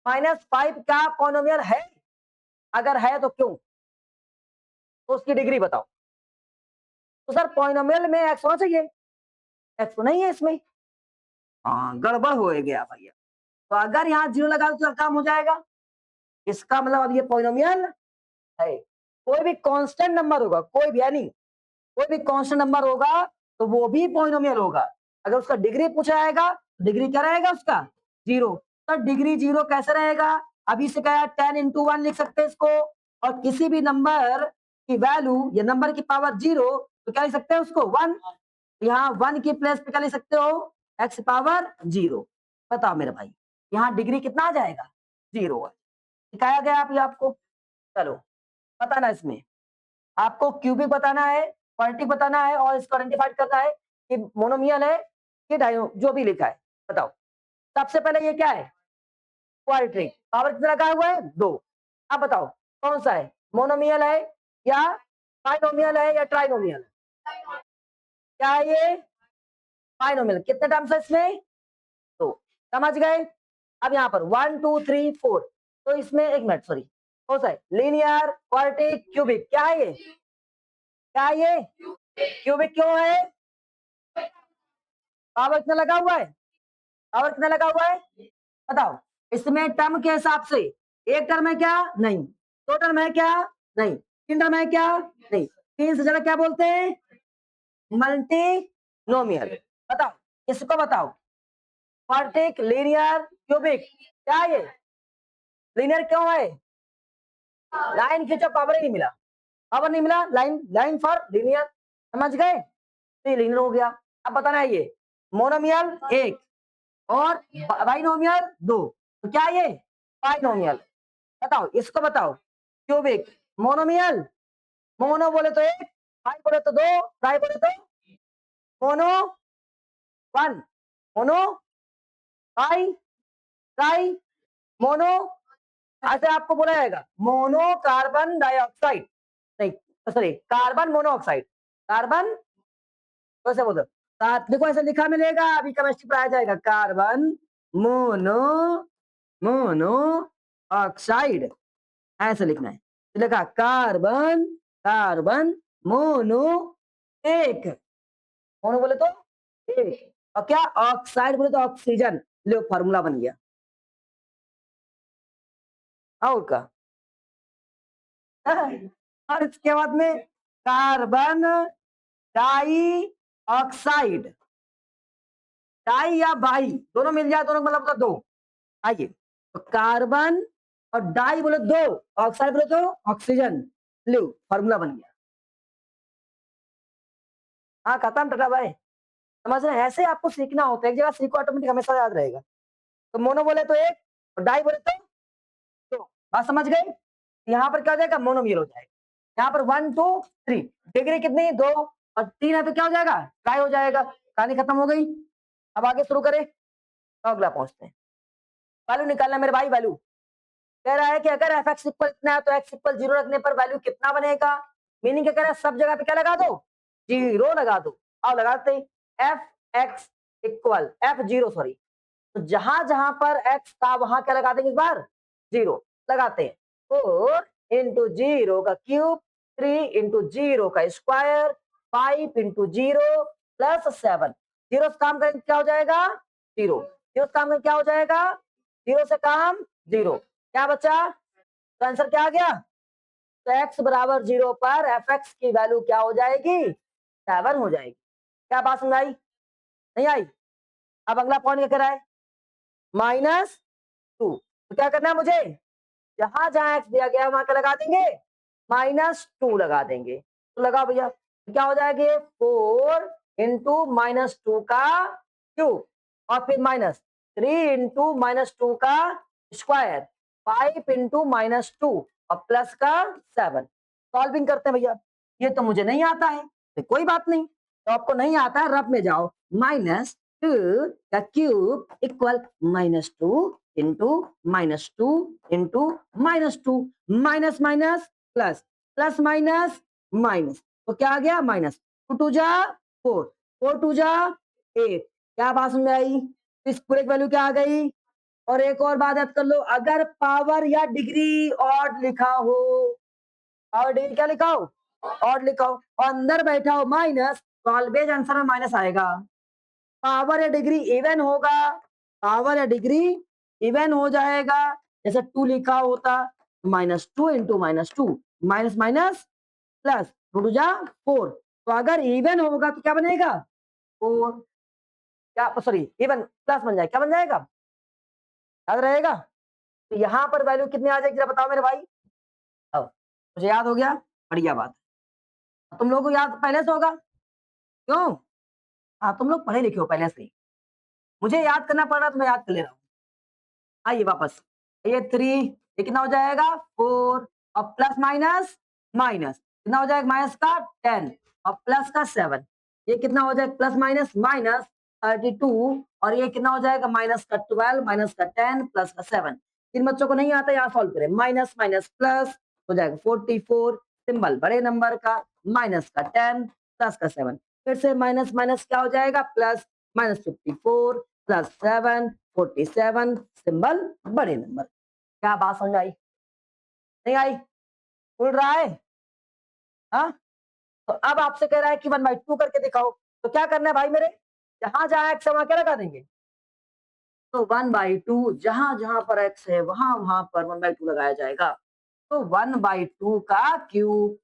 -5 क्या पॉलिनोमियल है? अगर है तो क्यों? तो उसकी डिग्री बताओ। तो सर पॉलिनोमियल में एक्स होना चाहिए, एक्स तो नहीं है इसमें। हाँ, गड़बड़ हो गया भैया। तो अगर यहाँ 0 लगा दो तो काम हो जाएगा। इसका मतलब अब ये पॉलिनोमियल है। कोई भी कांस्टेंट नंबर होगा, कोई भी, यानी कोई भी कांस्टेंट नंबर होगा तो वो भी पॉलिनोमियल होगा। अगर उसका डिग्री पूछा जाएगा, डिग्री क्या रहेगा उसका? 0। तो डिग्री 0 कैसे रहेगा? अभी से क्या 10 × 1 लिख सकते हैं इसको। और किसी भी नंबर की वैल्यू या नंबर की पावर 0, तो क्या लिख सकते हैं उसको? 1। यहाँ 1 की प्लेस पे क्या लिख सकते हो? x⁴0। बताओ मेरे भाई, यहाँ डिग्री कितना आ जाएगा? 0 है। दिखाया गया आप, ये आपको। चलो बताना, इसमें आपको क्यूबिक बताना है, क्वाड्रेटिक बताना है, और इसको आइडेंटिफाई करना है कि मोनोमियल है कि डायनो, जो भी लिखा है बताओ। सबसे पहले ये क्या है? क्वाड्रेटिक। पावर कितना लगा हुआ है? 2। अब बताओ कौन सा है? मोनोमियल है या बाइनोमियल है या ट्राइनोमियल है? क्या है ये? बाइनोमियल। कितने टर्म्स है इसमें? 2। समझ गए? अब यहाँ पर 1 2 3 4, तो इसमें एक मिनट, सॉरी, कौन सा है? Linear, quadratic, cubic. क्या है ये? क्या है ये? क्यूबिक क्यों है? पावर कितना लगा हुआ है? पावर कितना लगा हुआ है? बताओ। इसमें टर्म के हिसाब से एक टर्म है क्या? नहीं। दो टर्म है क्या? नहीं। तीन टर्म है क्या? नहीं। तीन से ज्यादा क्या बोलते हैं? मल्टीनोमियल। बताओ, इसको बताओ। Quadratic, linear, cubic. क्या है ये? लीनियर क्यों है? लाइन खींचो, पावर ही नहीं मिला। पावर नहीं मिला, लाइन, लाइन फॉर लीनियर। समझ गए? तो ये लीनियर हो गया। अब बताना है ये मोनोमियल एक और बाइनोमियल दो, तो क्या ये बाइनोमियल। बताओ इसको बताओ, क्यूबिक मोनोमियल, मोनो बोले तो एक, बाई बोले तो दो, ट्राई बोले तो mono one, mono by try mono, ऐसे आपको बोला जाएगा मोनो कार्बन डाइऑक्साइड, नहीं सॉरी कार्बन मोनोऑक्साइड, कार्बन कैसे बोलते हो? देखो ऐसे लिखा मिलेगा, अभी केमिस्ट्री पढ़ाया जाएगा, कार्बन मोनो मोनो ऑक्साइड, ऐसे लिखना है। तो लिखा कार्बन कार्बन मोनो एक, मोनो बोले तो एक, और क्या ऑक्साइड बोले तो ऑक्सीजन, लो फार्मूला बन गया। और का और इसके बाद में कार्बन डाई ऑक्साइड, डाई या बाई दोनों मिल जाए, दोनों का मतलब होता है दो। आइए, तो कार्बन और डाई बोले दो, ऑक्साइड बोले तो ऑक्सीजन, लो फार्मूला बन गया। हाँ खत्म टाटा भाई, समझ रहे हैं? ऐसे आपको सीखना होता है, एक जगह सीखो ऑटोमेटिक हमेशा याद रहेगा। तो मोनो बोले तो एक और डाई बोले तो दो, बात समझ गए? यहाँ पर क्या हो जाएगा, मोनोमियल हो जाएगा। यहाँ पर 1 2 3, डिग्री कितनी, दो, और तीन है तो क्या हो जाएगा, ट्राई हो जाएगा। कहानी खत्म हो गई। अब आगे शुरू करें, तो अगला पहुंचते हैं। वैल्यू निकालना मेरे भाई, वैल्यू कह रहा है कि अगर एफ एक्स इक्वल इतना है तो एक्स इक्वल जीरो रखने पर वैल्यू कितना बनेगा। मीनिंग क्या कह रहा है, सब जगह पे क्या लगा दो, जीरो लगा दो। और लगाते F x equal F zero sorry, तो जहां जहां पर एक्स था वहां क्या लगा देंगे, इस बार जीरो लगाते हैं। 4 इंटू जीरो का क्यूब, 3 इंटू जीरो का square, 5 into zero plus 7, zero से काम करेंगे क्या हो जाएगा, जीरो, जीरो से काम करेंगे क्या हो जाएगा, जीरो से काम जीरो, क्या बचा, तो आंसर क्या आ गया, तो एक्स बराबर जीरो पर एफ एक्स की वैल्यू क्या हो जाएगी, 7 हो जाएगी। क्या बात समझ आई, नहीं आई? अब अगला पॉइंट क्या कर रहा है, -2, तो क्या करना है मुझे, जहां जहां एक्स दिया गया है वहां क्या लगा देंगे, -2 लगा देंगे। तो लगा भैया, तो क्या हो जाएगा, 4 इंटू -2 का क्यूब, और फिर -3 इंटू -2 का स्क्वायर, 5 इंटू -2 और प्लस का 7। सॉल्विंग करते हैं भैया, ये तो मुझे नहीं आता है, तो कोई बात नहीं, तो आपको नहीं आता है रफ में जाओ, -2 का cube equal -2 into -2 into -2, minus minus plus, plus minus minus, तो क्या आ गया माइनस, 2 टू जा 4, 4 टू जा 8, क्या बात समझ में आई? इस पूरे की वैल्यू क्या आ गई। और एक और बात याद कर लो, अगर पावर या डिग्री ऑड लिखा हो, और डिग्री क्या लिखा हो, ऑड लिखा हो, और अंदर बैठा हो माइनस, तो ऑलवेज आंसर में माइनस आएगा। पावर या डिग्री इवन होगा, पावर या डिग्री इवन हो जाएगा, जैसे 2 लिखा होता, -2 इंटू -2, माइनस माइनस प्लस, 2 जा 4, तो अगर इवन होगा तो क्या बनेगा 4, क्या सॉरी इवन प्लस बन जाएगा, क्या बन जाएगा, याद रहेगा। तो यहाँ पर वैल्यू कितनी आ जाएगी जरा बताओ मेरे भाई। अब मुझे याद हो गया, बढ़िया बात, तुम लोगों को याद पहले से होगा, क्यों, हाँ तुम लोग पढ़े लिखे हो पहले से ही, मुझे याद करना पड़ रहा तो मैं याद कर ले रहा हूँ। आइए वापस, ये 3, ये कितना हो जाएगा 4, और प्लस माइनस माइनस कितना हो जाएगा, माइनस का 10 और प्लस का 7, ये कितना हो जाएगा प्लस माइनस माइनस 32, और ये कितना हो जाएगा माइनस का 12 माइनस का 10 प्लस का 7। इन बच्चों को नहीं आता, यहाँ सॉल्व करें, माइनस माइनस प्लस हो जाएगा 44, सिंबल बड़े नंबर का, माइनस का 10 प्लस का 7, फिर से माइनस माइनस क्या हो जाएगा प्लस, -54 प्लस 7 47, सिंबल बड़े नंबर। क्या बात समझ आई, नहीं आई, उड़ रहा है, हाँ। तो अब आपसे कह रहा है कि 1/2 करके दिखाओ, तो क्या करना है भाई मेरे, जहां जहां एक्स है वहां क्या लगा देंगे, तो 1/2 जहां जहां पर एक्स है वहां वहां पर 1/2 लगाया जाएगा, तो 1/2 का क्यूब,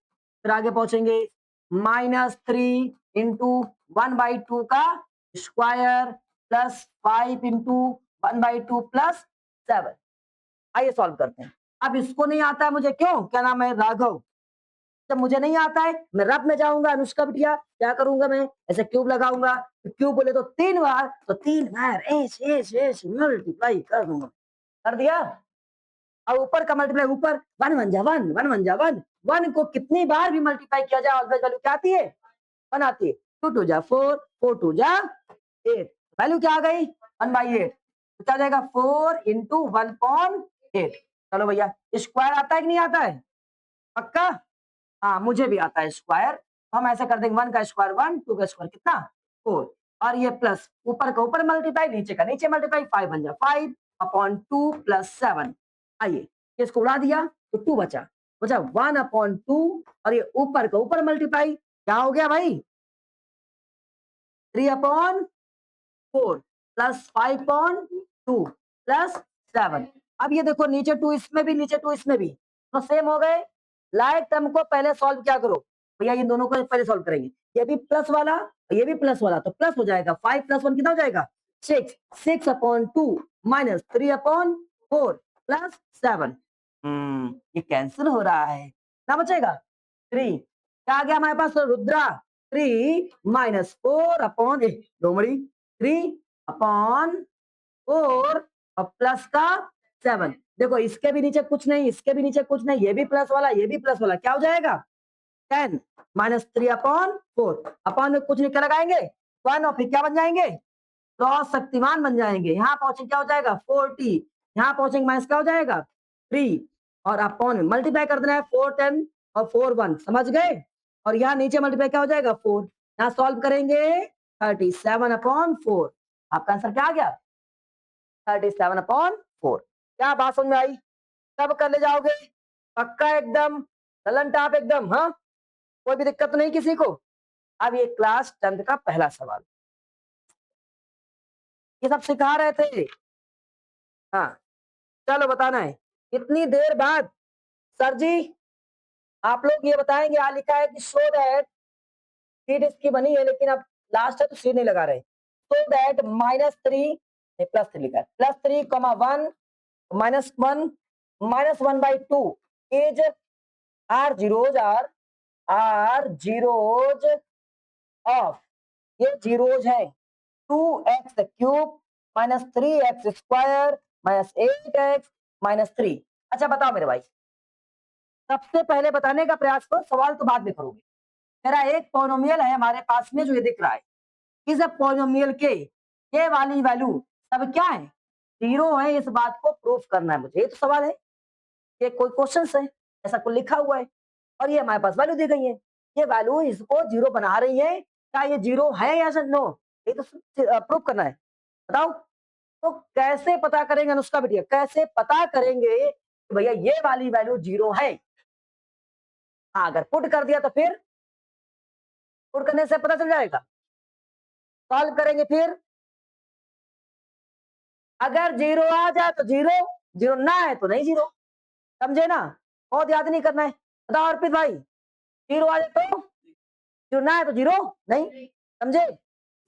फिर आगे पहुंचेंगे -3 इंटू 1/2 का स्क्वायर प्लस 5 इंटू 1/2 प्लस 7। आइए सॉल्व करते हैं। अब इसको नहीं आता है मुझे, क्यों, क्या नाम है, राघव, जब मुझे नहीं आता है मैं रफ में जाऊंगा अनुष्का बिटिया, क्या करूंगा मैं, ऐसे क्यूब लगाऊंगा, क्यूब बोले तो 3 बार, तो 3 बार ऐश ऐश ऐश मल्टीप्लाई कर दूंगा, कर दिया। और ऊपर का मल्टीप्लाई ऊपर, वन वन जा वन, वन वन जा वन, वन को कितनी बार भी मल्टीप्लाई किया जाए ऑलवेज वैल्यू क्या आती है, वन आती है। टू टू जा फोर, फोर टू जा 8, वैल्यू क्या आ गई 1/8, तो क्या जाएगा 4 इंटू 1/8। चलो भैया स्क्वायर आता है कि नहीं आता है, पक्का, हाँ मुझे भी आता है स्क्वायर, हम ऐसा कर देंगे 1 का स्क्वायर 1, 2 का स्क्वायर कितना 4, और ये प्लस ऊपर का ऊपर मल्टीप्लाई नीचे का नीचे मल्टीप्लाई, 5 बन जा 5/2 प्लस 7। आइए इसको उड़ा दिया तो 2 बचा, बचा 1/2, और ये ऊपर का ऊपर मल्टीप्लाई क्या हो गया भाई 3/4 प्लस 5/2 प्लस 7। अब ये देखो नीचे 2 इसमें भी, नीचे 2 इसमें भी, तो सेम हो गए। लाइक टर्म को पहले सॉल्व क्या करो भैया, इन दोनों को पहले सॉल्व करेंगे, ये भी प्लस वाला ये भी प्लस वाला, तो प्लस हो जाएगा 5 + 1 कितना हो जाएगा 6, 6/2 माइनस 3/4 प्लस 7। ये कैंसिल हो रहा है, क्या बचेगा 3, क्या आ गया हमारे पास रुद्रा 3 माइनस 4/8, डोमड़ी 3/4 और प्लस का 7। देखो इसके भी नीचे कुछ नहीं, इसके भी नीचे कुछ नहीं, ये भी प्लस वाला ये भी प्लस वाला, क्या हो जाएगा 10 माइनस 3/4, अपॉन में कुछ नहीं क्या लगाएंगे 1, और फिर क्या बन जाएंगे क्रॉस शक्तिमान बन जाएंगे। यहाँ पहुंचे क्या हो जाएगा 40, यहाँ पहुंचेंगे माइनस क्या हो जाएगा 3, और अपॉन में मल्टीप्लाई कर देना है 4 10 और 4 1, समझ गए। और यहाँ नीचे मल्टीप्लाई क्या हो जाएगा 4, यहाँ सॉल्व करेंगे 37/4, आपका आंसर क्या आ गया 37/4। क्या बात समझ में आई, सब कर ले जाओगे पक्का एकदम, ललन टाप एकदम, हाँ कोई भी दिक्कत नहीं किसी को। अब ये क्लास 10th का पहला सवाल, ये सब सिखा रहे थे, हाँ चलो बताना है कितनी देर बाद, सर जी आप लोग ये बताएंगे, यहाँ लिखा है कि शो दैट, शीट इसकी बनी है लेकिन अब लास्ट है तो शीट नहीं लगा रहे, सो दैट -3 +3 लिखा है +3, 1 -1 -1/2 इज आर जीरोज ऑफ, ये जीरोज है 2x³ -3x² -8x -3। अच्छा बताओ मेरे भाई, सबसे पहले बताने का प्रयास करो, सवाल तो बाद में करोगे। मेरा एक पॉलिनोमियल है हमारे पास में जो ये दिख रहा है, इस पॉलिनोमियल के ये वाली वैल्यू सब क्या है जीरो है, इस बात को प्रूफ करना है मुझे, ये तो सवाल है, ये कोई क्वेश्चन है, ऐसा कुछ लिखा हुआ है और ये हमारे पास वैल्यू दी गई है, ये वैल्यू इसको जीरो बना रही है, क्या ये जीरो है या नो, ये तो प्रूफ करना है। बताओ तो कैसे पता करेंगे अनुष्का बिटिया, कैसे पता करेंगे कि भैया ये वाली वैल्यू जीरो है। हाँ अगर पुट कर दिया तो फिर पुट करने से पता चल जाएगा, सॉल्व करेंगे फिर, अगर जीरो आ जाए तो जीरो, जीरो ना है तो नहीं जीरो, समझे ना, बहुत याद नहीं करना है। बताओ अर्पित भाई, जीरो आ जाए तो जीरो, ना है तो जीरो नहीं, समझे।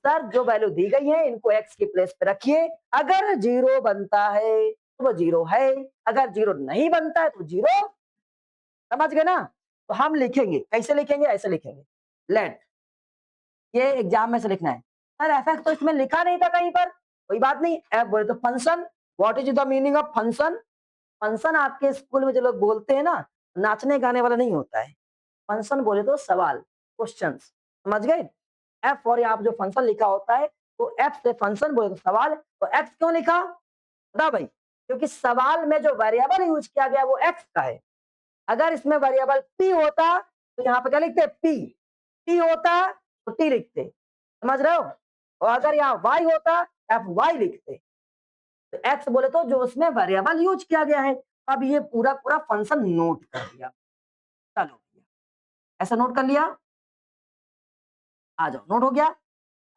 सर जो वैल्यू दी गई है इनको एक्स की प्लेस पे रखिए, अगर जीरो बनता है तो वो जीरो है, अगर जीरो नहीं बनता है तो जीरो, समझ गए ना। तो हम लिखेंगे कैसे लिखेंगे, ऐसे लिखेंगे, लेट, ये एग्जाम में से लिखना है। सर एफ तो इसमें लिखा नहीं था कहीं पर, कोई बात नहीं, एफ बोले तो function, what is the meaning of function, function आपके स्कूल में जो लोग बोलते हैं ना, नाचने गाने वाला नहीं होता है, फंक्शन बोले तो सवाल, क्वेश्चन, समझ गए। एफ और यहाँ जो फंक्शन लिखा होता है तो एफ से फंक्शन बोले तो सवाल, तो एक्स क्यों लिखा बताओ भाई, क्योंकि सवाल में जो वेरिएबल यूज किया गया वो एक्स का है। अगर इसमें वेरिएबल पी होता तो यहाँ पे क्या लिखते पी, टी होता तो टी लिखते, समझ रहे हो, और अगर यहाँ वाई होता एफ वाई लिखते। तो एक्स बोले तो जो उसमें वेरिएबल यूज किया गया है। अब ये पूरा पूरा फंक्शन नोट कर दिया, चलो ऐसा नोट कर लिया, आ जाओ नोट हो गया।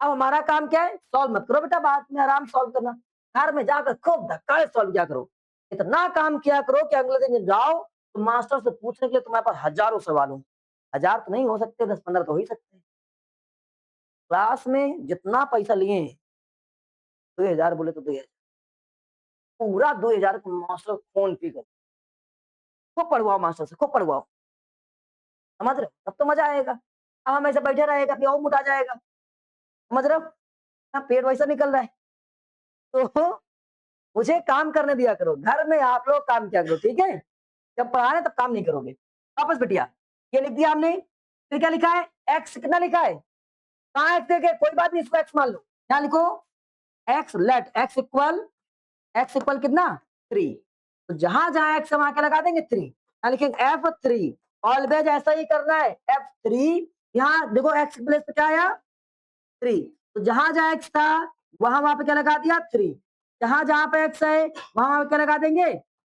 अब हमारा काम क्या है, सॉल्व मत करो बेटा, बाद में आराम सॉल्व करना, घर में जाकर खूब धक्का सॉल्व किया करो, इतना काम किया करो कि अगले दिन जाओ तो मास्टर से पूछने के लिए तुम्हारे पास हजारों सवाल हो, हजार तो नहीं हो सकते 10 15 तो हो ही सकते हैं। क्लास में जितना पैसा लिए 2,000 बोले तो 2,000, पूरा 2,000 मास्टर फोन पे कर, खूब पढ़वाओ मास्टर से, खूब पढ़वाओ। समझ रहे हो? तब तो मजा आएगा। अब हम ऐसे बैठे रहेगा फिर और मोटा जाएगा। समझ रहे हो? पेट वैसा निकल रहा है। तो मुझे काम करने दिया करो, घर में आप लोग काम किया करो, ठीक है? जब पढ़ा रहे तब काम नहीं करोगे। वापस बिटिया, ये लिख दिया हमने, फिर क्या लिखा है? एक्स कितना लिखा है? कहाँ एक्स देखे? कोई बात नहीं, इसको एक्स मान लो। क्या लिखो? एक्स, लेट एक्स इक्वल कितना? 3। तो जहां जहां एक्स है वहां क्या लगा देंगे? 3। क्या लिखेंगे? F3। ऑलवेज ऐसा ही करना है, F3। यहाँ देखो एक्स प्लेस पे क्या आया? 3। तो जहां जहां एक्स था वहां वहां पे क्या लगा दिया? 3। जहां जहां पे एक्स है वहां वहां पे क्या लगा देंगे?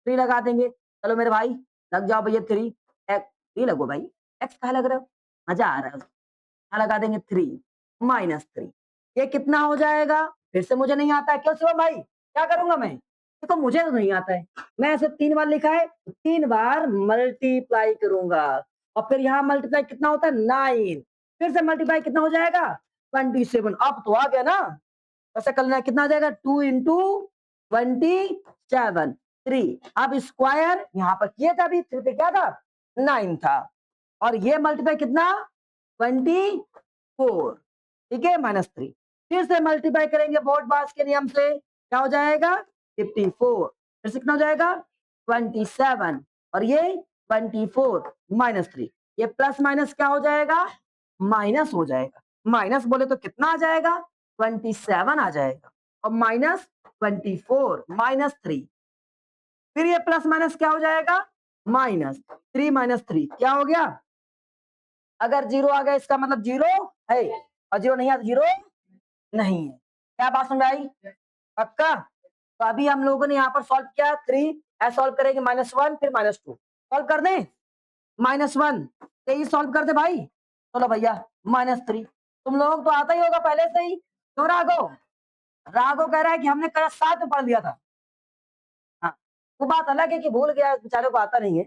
3 लगा देंगे। चलो मेरे भाई लग जाओ भैया 3। एक्स 3 लगो भाई। एक्स कहा लग रहा है? मजा आ रहा है। क्या लगा देंगे? 3 -3। ये कितना हो जाएगा? फिर से मुझे नहीं आता है। क्यों शिवम भाई, क्या करूंगा मैं? देखो मुझे तो नहीं आता है। मैं ऐसे 3 बार लिखा है, 3 बार मल्टीप्लाई करूंगा। और फिर यहाँ मल्टीप्लाई कितना होता है? 9। फिर से मल्टीप्लाई कितना हो जाएगा? 27। अब तो आ गया ना? ऐसा कर लेना, कितना आ जाएगा? 2 इंटू 27, 3। अब स्क्वायर यहाँ पर किया था, अभी 3 पे क्या था? 9 था। और ये मल्टीप्लाई कितना? 24। ठीक है, -3। फिर से मल्टीप्लाई करेंगे बोर्ड बास के नियम से, क्या हो जाएगा? 54। फिर से कितना हो जाएगा? 27। और ये 24 -3। ये प्लस माइनस क्या हो जाएगा? माइनस हो जाएगा। माइनस बोले तो कितना आ जाएगा? 27 आ जाएगा। और -24 -3। फिर ये प्लस माइनस क्या हो जाएगा? -3 -3 क्या हो गया? अगर जीरो आ गया इसका मतलब जीरो है, और जीरो नहीं आया तो जीरो नहीं है। क्या बात समझ आई? पक्का? तो अभी हम लोगों ने यहाँ पर सॉल्व किया 3, ऐसा सॉल्व करेंगे -1 फिर -2। सॉल्व कर दें? -1 यही सॉल्व कर दे भाई। चलो भैया -3। तुम लोग तो आता ही होगा पहले से ही। तो राघव, राघव कह रहा है कि हमने कल 7 में पढ़ लिया था। हाँ, वो बात अलग है कि भूल गया, बेचारे को आता नहीं है।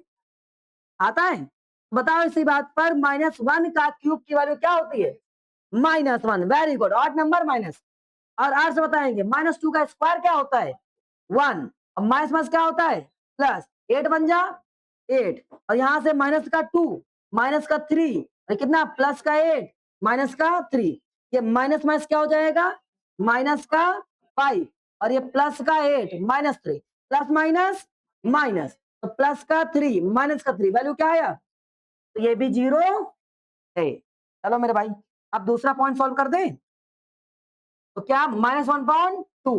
आता है? बताओ इसी बात पर -1 का क्यूब की वैल्यू क्या होती है? -1। Very good, odd number minus. और आर से बताएंगे -2 का स्क्वायर क्या होता है? 1। और माइनस माइनस क्या होता है? प्लस। 8 बन जा 8। और यहां से माइनस का 2, माइनस का 3, और कितना? प्लस का 8, माइनस का 3। ये माइनस माइनस क्या हो जाएगा? माइनस का 5। और ये प्लस का 8 -3। प्लस माइनस माइनस, तो प्लस का 3 माइनस का 3, वैल्यू क्या आया? तो ये भी जीरो है। चलो मेरे भाई, अब दूसरा पॉइंट सॉल्व कर दें। तो क्या? -1/2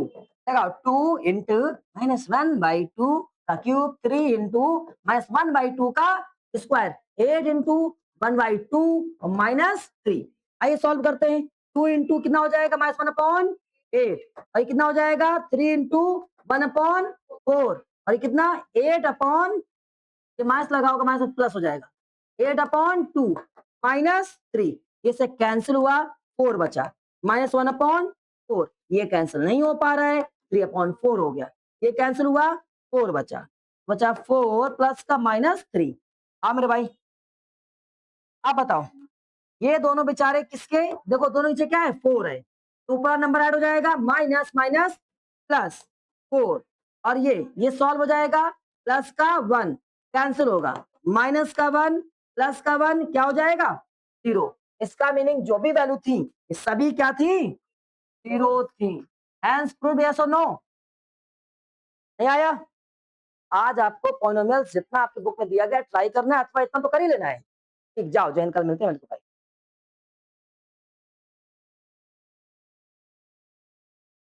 लगाओ। 2 इंटू -1/2 का क्यूब, 3 इंटू -1/2 का स्क्वायर, 8 इंटू 1/2 और -3। आइए सॉल्व करते हैं। 2 इंटू कितना हो जाएगा? -1/8। और ये कितना हो जाएगा? 3 इंटू 1/4। और ये कितना? 8 ये माइनस लगाओगे, माइनस प्लस हो जाएगा। 8/2 -3, ये से कैंसिल हुआ, 4 बचा। -1/4, ये कैंसिल नहीं हो पा रहा है, 3/4 हो गया। ये कैंसिल हुआ, 4 बचा। बचा 4 प्लस का -3। हाँ मेरे भाई, आप बताओ, ये दोनों बेचारे किसके? देखो दोनों नीचे क्या है? 4 है, तो ऊपर नंबर ऐड हो जाएगा, माइनस माइनस प्लस 4। और ये सॉल्व हो जाएगा, प्लस का 1 कैंसिल होगा, माइनस का 1 प्लस का 1 क्या हो जाएगा? 0। इसका मीनिंग जो भी वैल्यू थी ये सभी क्या थी? 0 थी। हैंस प्रूव यस और नो? नहीं आया? आज आपको पॉलिनोमियल्स जितना आपकी बुक में दिया गया ट्राई करना है, अथवा इतना तो कर ही लेना है। ठीक, जाओ जैन, कल मिलते हैं।